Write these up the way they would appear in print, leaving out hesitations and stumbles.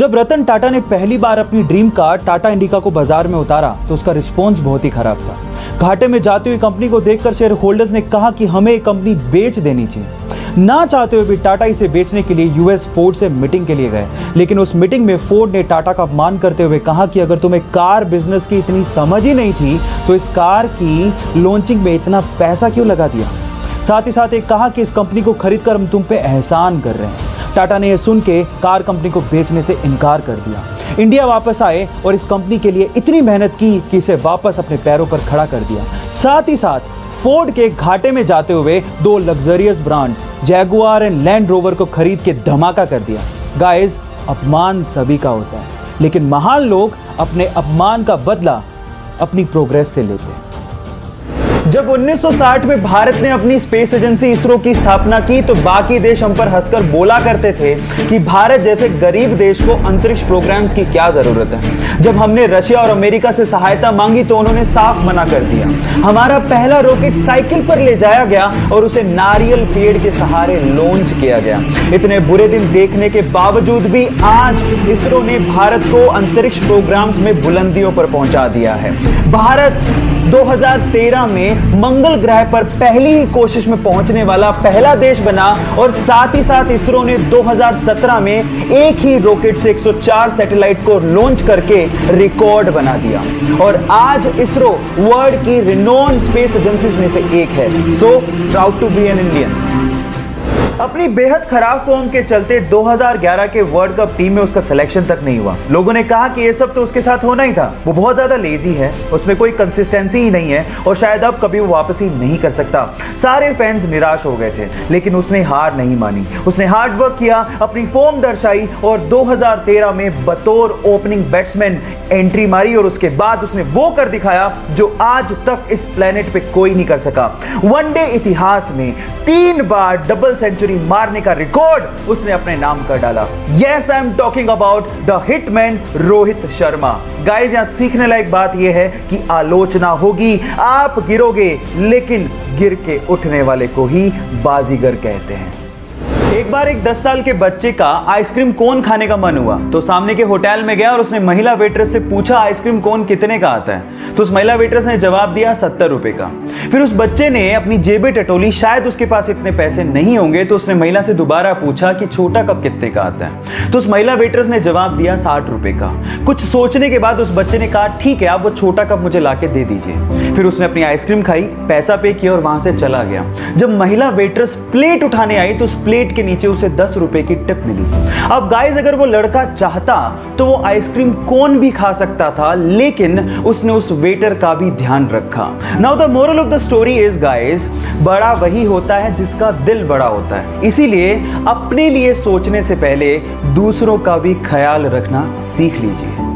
जब रतन टाटा ने पहली बार अपनी ड्रीम कार टाटा इंडिका को बाजार में उतारा तो उसका रिस्पॉन्स बहुत ही खराब था। घाटे में जाती हुई कंपनी को देखकर शेयर होल्डर्स ने कहा कि हमें कंपनी बेच देनी चाहिए। ना चाहते हुए भी टाटा इसे बेचने के लिए यूएस फोर्ड से मीटिंग के लिए गए, लेकिन उस मीटिंग में फोर्ड ने टाटा का अपमान करते हुए कहा कि अगर तुम्हें कार बिजनेस की इतनी समझ ही नहीं थी तो इस कार की लॉन्चिंग में इतना पैसा क्यों लगा दिया। साथ ही साथ एक कहा कि इस कंपनी को खरीद कर हम तुम पे एहसान कर रहे हैं। टाटा ने यह सुन के कार कंपनी को बेचने से इनकार कर दिया। इंडिया वापस आए और इस कंपनी के लिए इतनी मेहनत की कि इसे वापस अपने पैरों पर खड़ा कर दिया। साथ ही साथ फोर्ड के घाटे में जाते हुए दो luxurious brand Jaguar and land rover को खरीद के धमाका कर दिया। गाइस, अपमान सभी का होता है, लेकिन महान लोग अपने अपमान का बदला अपनी प्रोग्रेस से लेते हैं। जब 1960 में भारत ने अपनी स्पेस एजेंसी इसरो की स्थापना की तो बाकी देश हम पर हंसकर बोला करते थे कि भारत जैसे गरीब देश को अंतरिक्ष प्रोग्राम्स की क्या जरूरत है। जब हमने रशिया और अमेरिका से सहायता मांगी तो उन्होंने साफ मना कर दिया। हमारा पहला रॉकेट साइकिल पर ले जाया गया और उसे नारियल पेड़ के सहारे लॉन्च किया गया। इतने बुरे दिन देखने के बावजूद भी आज इसरो ने भारत को अंतरिक्ष प्रोग्राम्स में बुलंदियों पर पहुंचा दिया है। भारत 2013 में मंगल ग्रह पर पहली ही कोशिश में पहुंचने वाला पहला देश बना और साथ ही साथ इसरो ने 2017 में एक ही रॉकेट से 104 सैटेलाइट को लॉन्च करके रिकॉर्ड बना दिया और आज इसरो वर्ल्ड की रिनोन स्पेस एजेंसीज में से एक है। So proud to be an Indian. अपनी बेहद खराब फॉर्म के चलते 2011 के वर्ल्ड कप टीम में उसका सिलेक्शन तक नहीं हुआ। लोगों ने कहा कि ये सब तो उसके साथ होना ही था, वो बहुत ज्यादा लेजी है, उसमें कोई कंसिस्टेंसी ही नहीं है और शायद अब कभी वो वापसी नहीं कर सकता। सारे फैंस निराश हो गए थे, लेकिन उसने हार नहीं मानी। उसने हार्ड वर्क किया, अपनी फॉर्म दर्शाई और 2013 में बतौर ओपनिंग बैट्समैन एंट्री मारी और उसके बाद उसने वो कर दिखाया जो आज तक इस प्लेनेट पे कोई नहीं कर सका। वनडे इतिहास में 3 बार डबल सेंचुरी मारने का रिकॉर्ड उसने अपने नाम कर डाला। Yes, I am talking about the hitman Rohit Sharma. Guys, यहां सीखने लायक बात यह है कि आलोचना होगी, आप गिरोगे, लेकिन गिर के उठने वाले को ही बाजीगर कहते हैं। एक बार एक 10 साल के बच्चे का आइसक्रीम कोन खाने का मन हुआ तो सामने के होटल में गया और उसने महिला वेट्रेस से पूछा आइसक्रीम कोन कितने का आता है। तो उस महिला वेट्रेस ने जवाब दिया 70 रुपए का। फिर उस बच्चे ने अपनी जेबें टटोली, शायद उसके पास इतने पैसे नहीं होंगे, तो उसने महिला से दोबारा पूछा कि छोटा कप कितने का आता है। तो उस महिला वेट्रेस ने जवाब दिया 60 रुपए का। कुछ सोचने के बाद उस बच्चे ने कहा ठीक है, आप वो छोटा कप मुझे लाके दे दीजिए। फिर उसने अपनी आइसक्रीम खाई, पैसा पे किया और वहां से चला गया। जब महिला वेट्रेस प्लेट उठाने आई तो उस प्लेट के नीचे उसे 10 रुपए की टिप मिली। अब गाइस, अगर वो लड़का चाहता तो वो आइसक्रीम कोन भी खा सकता था, लेकिन उसने उस वेटर का भी ध्यान रखा। Now the moral of the story is guys, बड़ा वही होता है जिसका दिल बड़ा होता है। इसीलिए अपने लिए सोचने से पहले दूसरों का भी ख्याल रखना सीख लीजिए।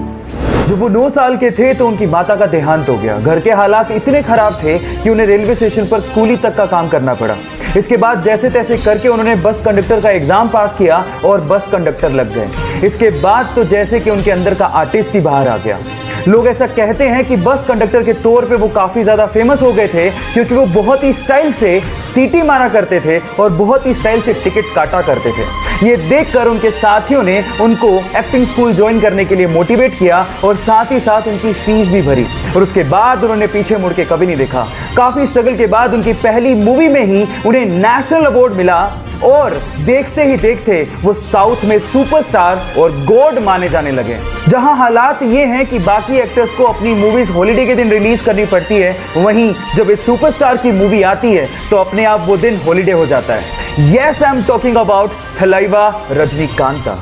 जब वो 9 साल के थे तो उनकी माता का देहांत हो गया। घर के हालात इतने खराब थे कि उन्हें रेलवे स्टेशन पर कूली तक का काम करना पड़ा। इसके बाद जैसे तैसे करके उन्होंने बस कंडक्टर का एग्जाम पास किया और बस कंडक्टर लग गए। इसके बाद तो जैसे कि उनके अंदर का आर्टिस्ट ही बाहर आ गया। लोग ऐसा कहते हैं कि बस कंडक्टर के तौर पे वो काफी ज्यादा फेमस हो गए थे क्योंकि वो बहुत ही स्टाइल से सीटी मारा करते थे और बहुत ही स्टाइल से टिकट काटा करते थे। ये देखकर उनके साथियों ने उनको एक्टिंग स्कूल ज्वाइन करने के लिए मोटिवेट किया और साथ ही साथ उनकी फीस भी भरी और उसके बाद उन्होंने पीछे मुड़ के कभी नहीं देखा। काफी स्ट्रगल के बाद उनकी पहली मूवी में ही उन्हें नेशनल अवार्ड मिला और देखते ही देखते वो साउथ में सुपरस्टार और गॉड माने जाने लगे। जहां हालात ये हैं कि बाकी एक्टर्स को अपनी मूवीज हॉलिडे के दिन रिलीज करनी पड़ती है, वहीं जब इस सुपरस्टार की मूवी आती है तो अपने आप वो दिन हॉलिडे हो जाता है। Yes, I am talking about Thalaiva रजनीकांता।